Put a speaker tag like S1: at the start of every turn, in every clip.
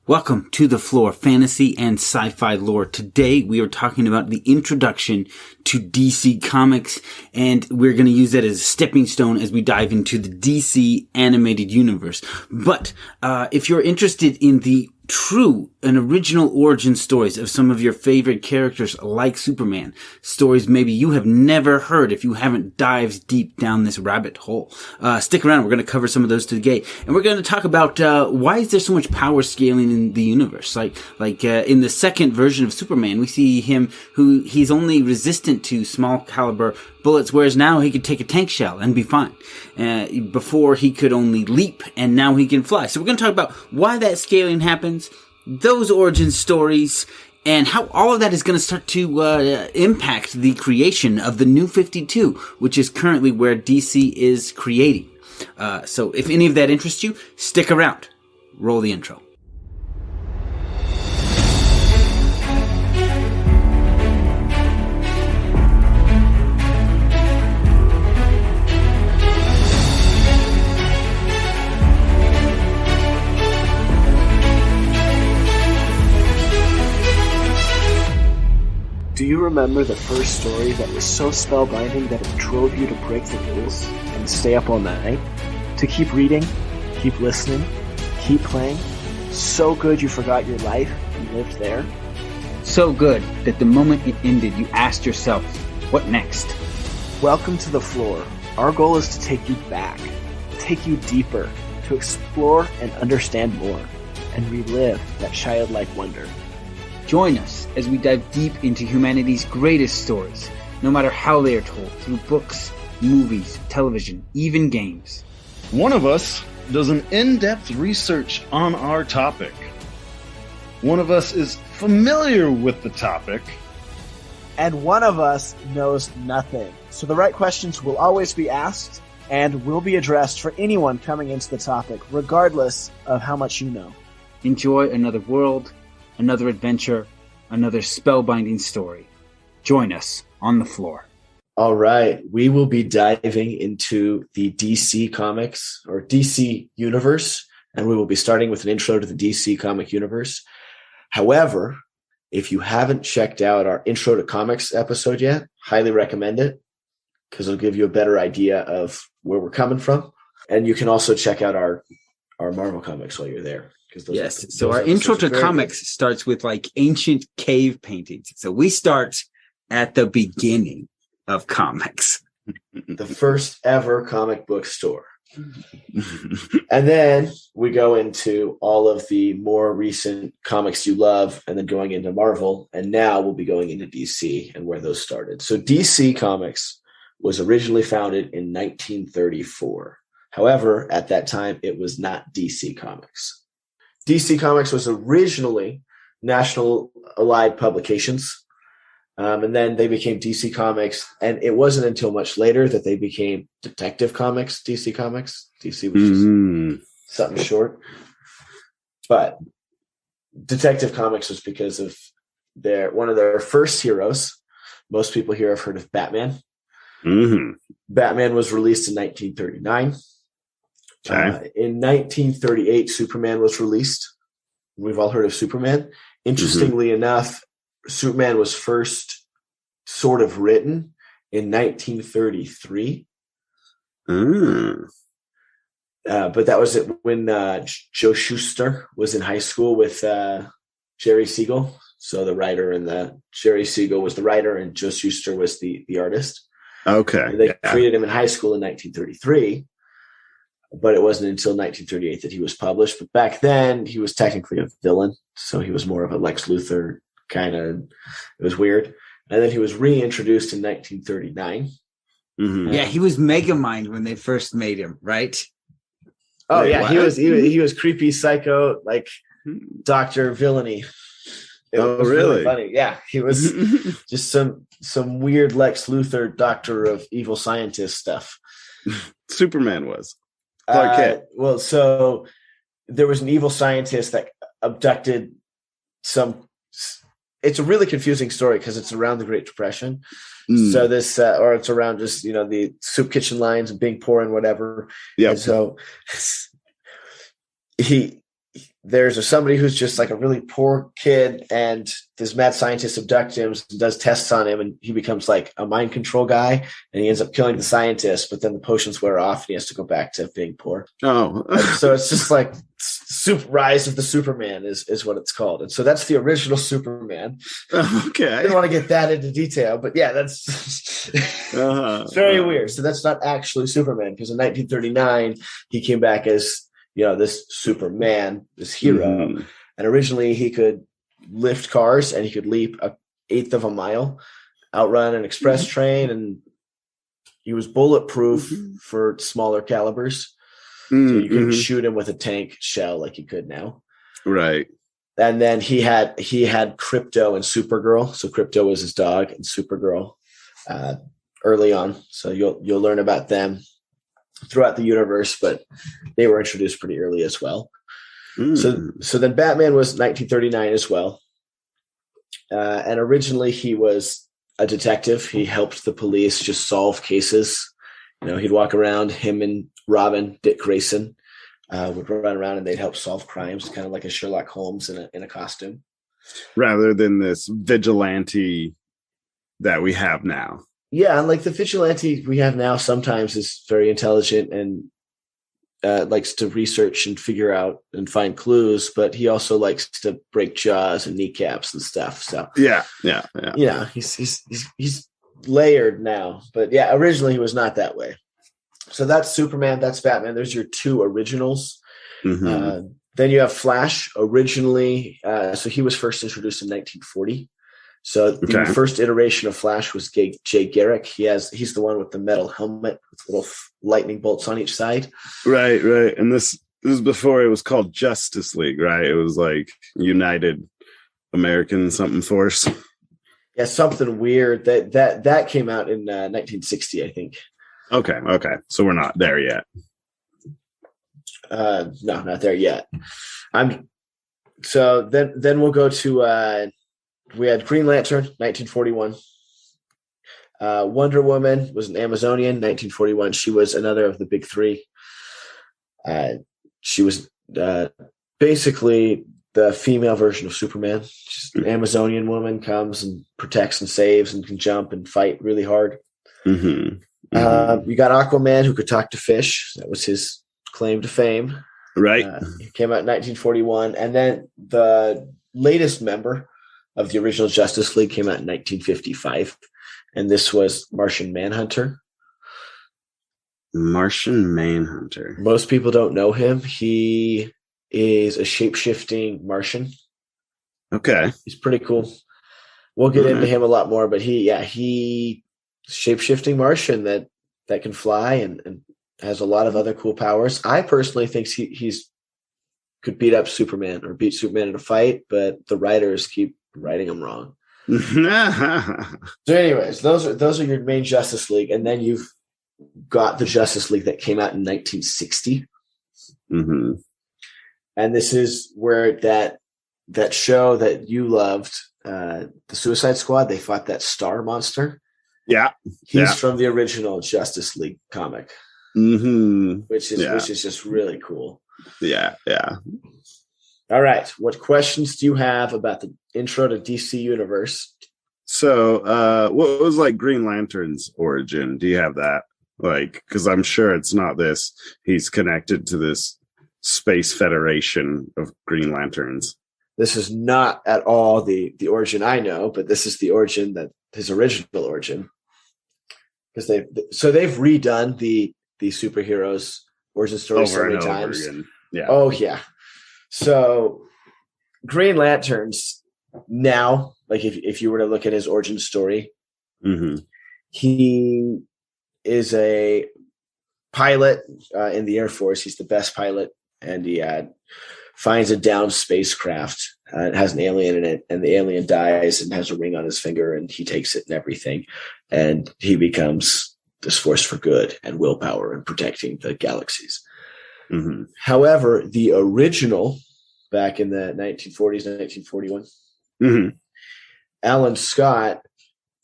S1: Welcome to the Flore, fantasy and sci-fi lore. Today we are talking about the introduction to DC Comics, and we're going to use that as a stepping stone as we dive into the DC animated universe. But if you're interested in the true and original origin stories of some of your favorite characters like Superman, stories maybe you have never heard if you haven't dived deep down this rabbit hole, stick around. We're going to cover some of those today, and we're going to talk about why is there so much power scaling in the universe. Like in the second version of Superman, we see him he's only resistant to small caliber bullets, whereas now he could take a tank shell and be fine. Before he could only leap, and now he can fly. So we're going to talk about why that scaling happens, those origin stories, and how all of that is going to start to impact the creation of the New 52, which is currently where DC is creating. So if any of that interests you, stick around. Roll the intro.
S2: Do you remember the first story that was so spellbinding that it drove you to break the rules and stay up all night? To keep reading, keep listening, keep playing? So good you forgot your life and lived there?
S1: So good that the moment it ended, you asked yourself, what next?
S2: Welcome to the Flore. Our goal is to take you back, take you deeper, to explore and understand more, and relive that childlike wonder.
S1: Join us as we dive deep into humanity's greatest stories, no matter how they are told, through books, movies, television, even games.
S3: One of us does an in-depth research on our topic. One of us is familiar with the topic.
S2: And one of us knows nothing. So the right questions will always be asked and will be addressed for anyone coming into the topic, regardless of how much you know.
S1: Enjoy another world, another adventure, another spellbinding story. Join us on the Flore.
S4: All right. We will be diving into the DC Comics or DC Universe, and we will be starting with an intro to the DC Comic Universe. However, if you haven't checked out our Intro to Comics episode yet, highly recommend it because it'll give you a better idea of where we're coming from. And you can also check out our Marvel comics while you're there.
S1: Yes. So our intro to comics starts with like ancient cave paintings. So we start at the beginning of comics.
S4: The first ever comic book store. And then we go into all of the more recent comics you love and then going into Marvel. And now we'll be going into DC and where those started. So DC Comics was originally founded in 1934. However, at that time, it was not DC Comics. DC Comics was originally National Allied Publications, and then they became DC Comics, and it wasn't until much later that they became Detective Comics, DC Comics. DC was just something short. But Detective Comics was because of one of their first heroes. Most people here have heard of Batman.
S3: Mm-hmm.
S4: Batman was released in 1939.
S3: Okay.
S4: In 1938, Superman was released. We've all heard of Superman. Interestingly enough, Superman was first sort of written in 1933. But that was when Joe Shuster was in high school with Jerry Siegel. So the writer Jerry Siegel was the writer and Joe Shuster was the artist.
S3: Okay.
S4: And they created him in high school in 1933. But it wasn't until 1938 that he was published. But back then, he was technically a villain. So he was more of a Lex Luthor kind of, it was weird. And then he was reintroduced in 1939.
S3: Mm-hmm.
S1: Yeah, he was Megamind when they first made him, right?
S4: Oh, yeah.
S3: What?
S4: He was creepy, psycho, like Dr. Villainy. It was really funny. Yeah, he was just some weird Lex Luthor, doctor of evil scientist stuff.
S3: Superman was.
S4: Well, so there was an evil scientist that abducted some. It's a really confusing story because it's around the Great Depression. So this, or it's around just the soup kitchen lines and being poor and whatever.
S3: Yeah.
S4: So he there's somebody who's just like a really poor kid, and this mad scientist abducts him and does tests on him, and he becomes like a mind control guy, and he ends up killing the scientist, but then the potions wear off and he has to go back to being poor.
S3: Oh.
S4: So it's just like Rise of the Superman is what it's called. And so that's the original Superman.
S3: Okay.
S4: I didn't want to get that into detail, but yeah, that's it's very weird. So that's not actually Superman, because in 1939 he came back as, this Superman, this hero.
S3: Mm-hmm.
S4: And originally he could lift cars and he could leap 1/8 of a mile, outrun an express train, and he was bulletproof for smaller calibers. So you couldn't shoot him with a tank shell like you could now.
S3: Right.
S4: And then he had Crypto and Supergirl. So Crypto was his dog, and Supergirl early on. So you'll learn about them throughout the universe, but they were introduced pretty early as well. So then Batman was 1939 as well. And originally he was a detective. He helped the police just solve cases. He'd walk around, him and Robin, Dick Grayson, would run around and they'd help solve crimes, kind of like a Sherlock Holmes in a costume.
S3: Rather than this vigilante that we have now.
S4: Yeah, and like the vigilante we have now sometimes is very intelligent and likes to research and figure out and find clues, but he also likes to break jaws and kneecaps and stuff. So
S3: yeah.
S4: He's layered now, but yeah, originally he was not that way. So that's Superman, that's Batman. There's your two originals. Then you have Flash. Originally, so he was first introduced in 1940. So the first iteration of Flash was Jay Garrick. He's the one with the metal helmet with little lightning bolts on each side.
S3: Right. And this is before it was called Justice League, right? It was like United American something force.
S4: Yeah, something weird. That came out in 1960, I think.
S3: Okay. So we're not there yet.
S4: No, not there yet. So then we'll go to we had Green Lantern, 1941. Wonder Woman was an Amazonian, 1941. She was another of the big three. She was basically the female version of Superman. Just an Amazonian woman, comes and protects and saves and can jump and fight really hard. You got Aquaman, who could talk to fish. That was his claim to fame.
S3: Right.
S4: He came out in 1941. And then the latest member of the original Justice League came out in 1955. And this was Martian Manhunter.
S3: Martian Manhunter.
S4: Most people don't know him. He is a shape-shifting Martian.
S3: Okay.
S4: He's pretty cool. We'll get into him a lot more, but he shape-shifting Martian that can fly and has a lot of other cool powers. I personally think he's could beat up Superman or beat Superman in a fight, but the writers keep writing him wrong. So anyways, those are your main Justice League, and then you've got the Justice League that came out in 1960. And this is where that show that you loved, the Suicide Squad, they fought that Star Monster.
S3: Yeah.
S4: He's from the original Justice League comic. Which is just really cool.
S3: Yeah.
S4: All right. What questions do you have about the intro to DC Universe?
S3: So, what was like Green Lantern's origin? Do you have that? Like, because I'm sure it's not this. He's connected to this Space Federation of Green Lanterns.
S4: This is not at all the origin I know, but this is the origin that his original origin. Because they've redone the superheroes origin story so many times.
S3: Yeah.
S4: Oh yeah. So Green Lanterns now, like if you were to look at his origin story, he is a pilot in the Air Force. He's the best pilot, and he finds a downed spacecraft. It has an alien in it, and the alien dies and has a ring on his finger, and he takes it and everything, and he becomes this force for good and willpower and protecting the galaxies. However, the original back in the 1940s, 1941, Alan Scott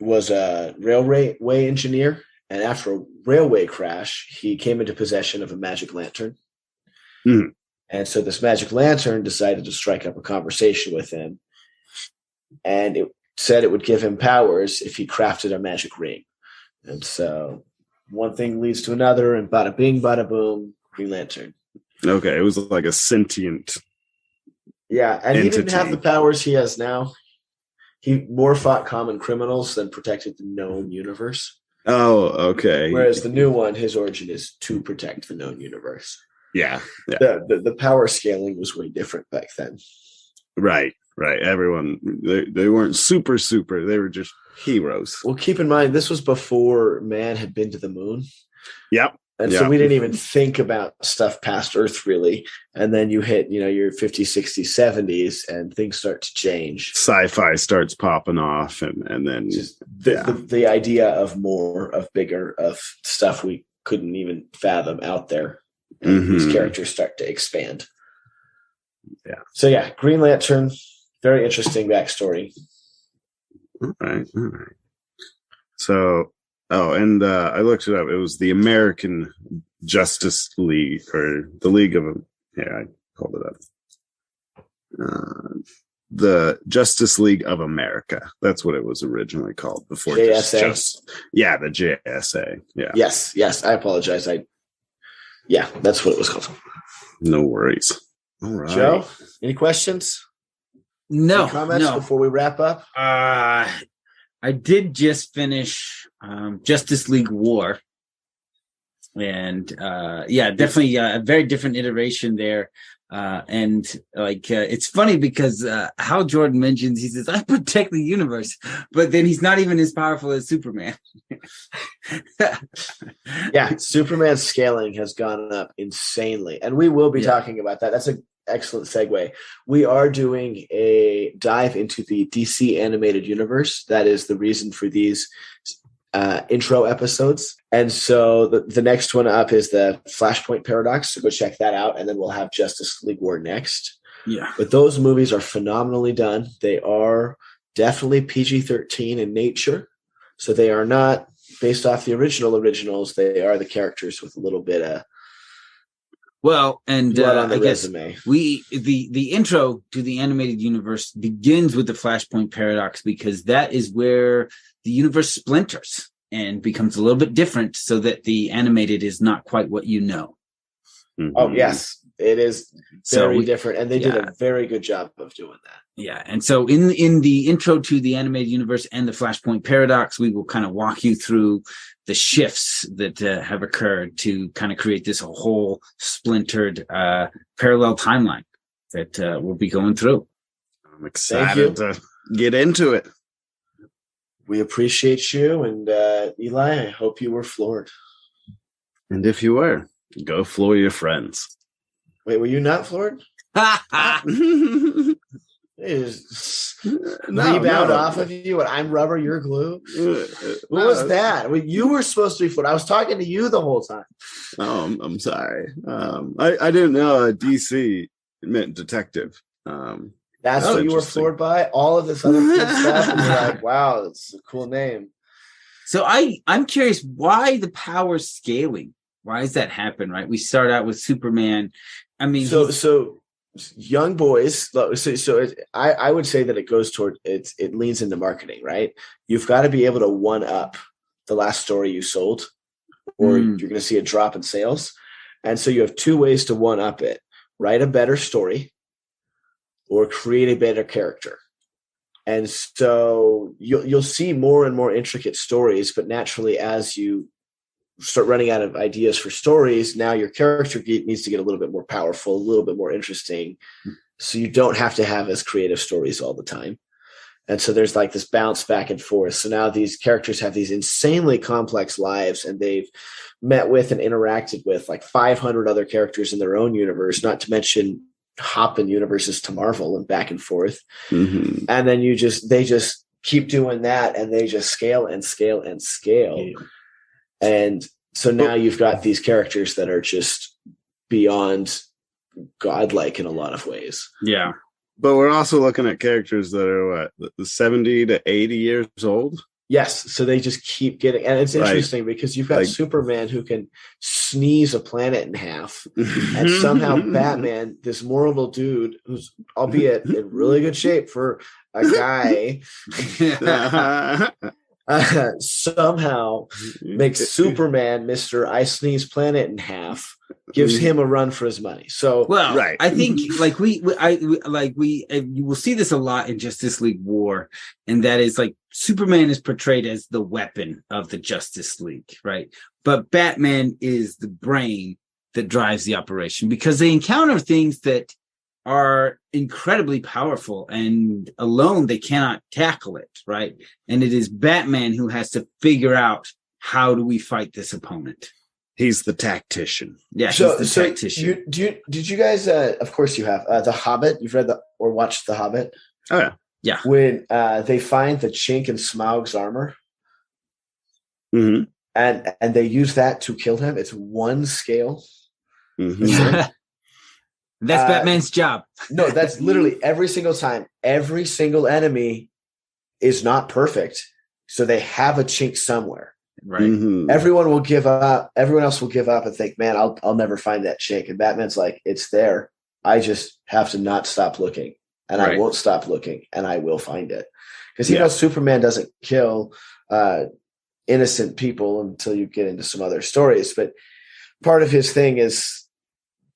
S4: was a railway engineer, and after a railway crash, he came into possession of a magic lantern. And so this magic lantern decided to strike up a conversation with him. And it said it would give him powers if he crafted a magic ring. And so one thing leads to another, and bada bing, bada boom, Green Lantern.
S3: Okay, it was like a sentient.
S4: Yeah, and he didn't
S3: entity.
S4: have the powers he has now. He more fought common criminals than protected the known universe.
S3: Oh, okay.
S4: Whereas the new one, his origin is to protect the known universe.
S3: Yeah.
S4: The power scaling was way different back then.
S3: Right. Everyone, they weren't super. They were just heroes.
S4: Well, keep in mind, this was before man had been to the moon.
S3: Yep.
S4: And so we didn't even think about stuff past Earth, really. And then you hit, your 50s, 60s, 70s, and things start to change.
S3: Sci-fi starts popping off, and then
S4: just the idea of more, of bigger, of stuff we couldn't even fathom out there. And these characters start to expand.
S3: Yeah.
S4: So yeah, Green Lantern, very interesting backstory.
S3: All right. So, and I looked it up. It was the American Justice League, or the League of. I called it up. The Justice League of America. That's what it was originally called before.
S4: JSA.
S3: The JSA. Yeah.
S4: Yes. I apologize. That's what it was called.
S3: No worries. All right.
S4: Joe, any questions?
S1: No.
S4: Any comments before we wrap up?
S1: I did just finish Justice League War. And definitely a very different iteration there. And it's funny because Hal Jordan mentions, he says, I protect the universe, but then he's not even as powerful as Superman.
S4: Yeah, Superman's scaling has gone up insanely. And we will be talking about that. That's an excellent segue. We are doing a dive into the DC animated universe. That is the reason for these intro episodes. And so the next one up is the Flashpoint Paradox. So go check that out. And then we'll have Justice League War next.
S1: Yeah.
S4: But those movies are phenomenally done. They are definitely PG-13 in nature. So they are not based off the originals. They are the characters with a little bit of
S1: blood on the
S4: I guess resume.
S1: The intro to the animated universe begins with the Flashpoint Paradox, because that is where the universe splinters and becomes a little bit different, so that the animated is not quite what you know.
S3: Mm-hmm.
S4: Oh, yes. It is very different, and they did a very good job of doing that.
S1: Yeah, and so in the intro to the animated universe and the Flashpoint Paradox, we will kind of walk you through the shifts that have occurred to kind of create this whole splintered parallel timeline that we'll be going through.
S3: I'm excited to get into it.
S4: We appreciate you, and Eli, I hope you were floored.
S3: And if you were, go floor your friends.
S4: Wait, were you not floored? Rebound off of you, and I'm rubber, you're glue. What was that? You were supposed to be floored. I was talking to you the whole time.
S3: Oh, I'm sorry. I didn't know DC meant detective.
S4: That's what you were floored by? All of this other good stuff, and you're like, wow, that's a cool name.
S1: So I'm curious, why the power scaling? Why does that happen, right? We start out with Superman. I mean,
S4: so young boys. I would say that it goes toward it leans into marketing, right? You've got to be able to one up the last story you sold, or you're going to see a drop in sales. And so you have two ways to one up it: write a better story, or create a better character. And so you'll see more and more intricate stories, but naturally, as you start running out of ideas for stories, now your character needs to get a little bit more powerful, a little bit more interesting, so you don't have to have as creative stories all the time. And so there's like this bounce back and forth. So now these characters have these insanely complex lives, and they've met with and interacted with like 500 other characters in their own universe, not to mention hopping universes to Marvel and back and forth.
S3: Mm-hmm.
S4: And then they just keep doing that, and they just scale and scale and scale. Yeah. And so now you've got these characters that are just beyond godlike in a lot of ways.
S1: Yeah.
S3: But we're also looking at characters that are 70 to 80 years old.
S4: Yes, so they just keep getting, and it's
S3: Right.
S4: interesting because you've got
S3: Like-
S4: Superman who can sneeze a planet in half, and somehow Batman, this mortal dude who's albeit in really good shape for a guy, somehow makes Superman Mr. I Sneeze Planet in half, gives him a run for his money. So
S1: Well,
S3: Right.
S1: I think like you will see this a lot in Justice League War, and that is like Superman is portrayed as the weapon of the Justice League, right? But Batman is the brain that drives the operation because they encounter things that are incredibly powerful, and alone they cannot tackle it, right? And it is Batman who has to figure out how do we fight this opponent.
S3: He's the tactician.
S1: Yeah,
S4: So,
S1: he's the tactician.
S4: did you guys? Of course, you have The Hobbit. You've read or watched The Hobbit.
S3: Oh yeah.
S4: When they find the chink in Smaug's armor,
S3: Mm-hmm.
S4: and they use that to kill him. It's one scale.
S3: Mm-hmm.
S1: That's Batman's job.
S4: No, that's literally every single time. Every single enemy is not perfect, so they have a chink somewhere.
S1: Right.
S3: Mm-hmm.
S4: Everyone will give up. Everyone else will give up and think, "Man, I'll never find that chink." And Batman's like, "It's there. I just have to not stop looking, and I
S1: Right.
S4: won't stop looking, and I will find it." Because he
S3: Yeah.
S4: knows Superman doesn't kill innocent people until you get into some other stories. But part of his thing is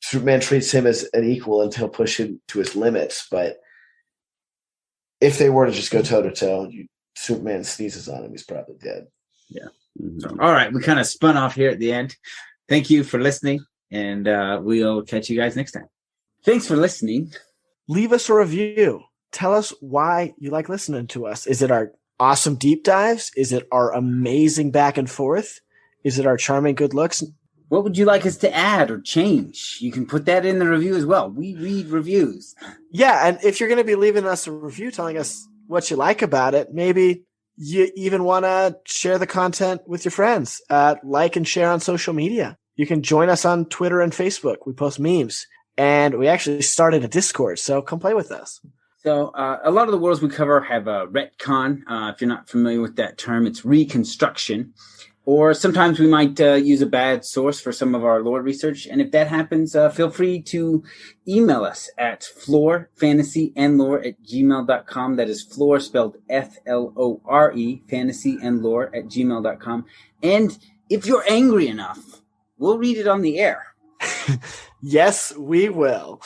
S4: Superman treats him as an equal and he'll push him to his limits. But if they were to just go toe to toe, Superman sneezes on him, he's probably dead.
S3: Mm-hmm.
S1: All right, we kind of spun off here at the end. Thank you for listening, and we'll catch you guys next time. Thanks for listening.
S2: Leave us a review. Tell us why you like listening to us. Is it our awesome deep dives? Is it our amazing back and forth? Is it our charming good looks?
S1: What would you like us to add or change? You can put that in the review as well. We read reviews.
S2: Yeah, and if you're going to be leaving us a review telling us what you like about it, maybe you even want to share the content with your friends. Like and share on social media. You can join us on Twitter and Facebook. We post memes. And we actually started a Discord, so come play with us.
S1: So a lot of the worlds we cover have a retcon. If you're not familiar with that term, it's reconstruction. Or sometimes we might use a bad source for some of our lore research. And if that happens, feel free to email us at florefantasyandlore@gmail.com. That is Flore spelled Flore, fantasyandlore@gmail.com. And if you're angry enough, we'll read it on the air.
S2: Yes, we will.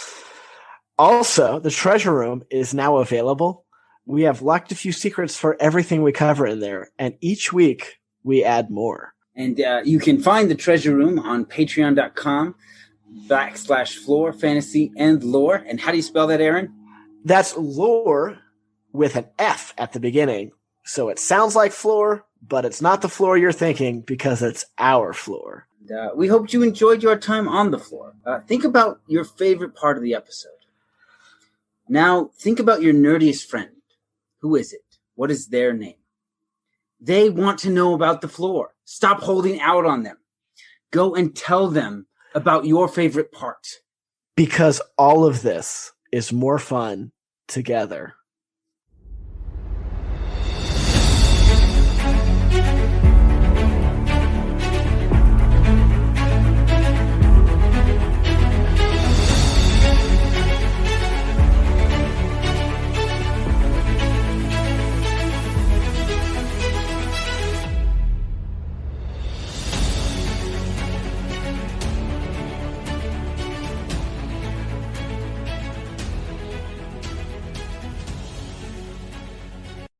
S2: Also, the treasure room is now available. We have locked a few secrets for everything we cover in there. And each week we add more.
S1: And you can find the treasure room on patreon.com/Flore Fantasy and Lore. And how do you spell that, Aaron?
S2: That's lore with an F at the beginning. So it sounds like floor, but it's not the floor you're thinking because it's our floor.
S1: We hope you enjoyed your time on the floor. Think about your favorite part of the episode. Now, think about your nerdiest friend. Who is it? What is their name? They want to know about the floor. Stop holding out on them. Go and tell them about your favorite part.
S2: Because all of this is more fun together.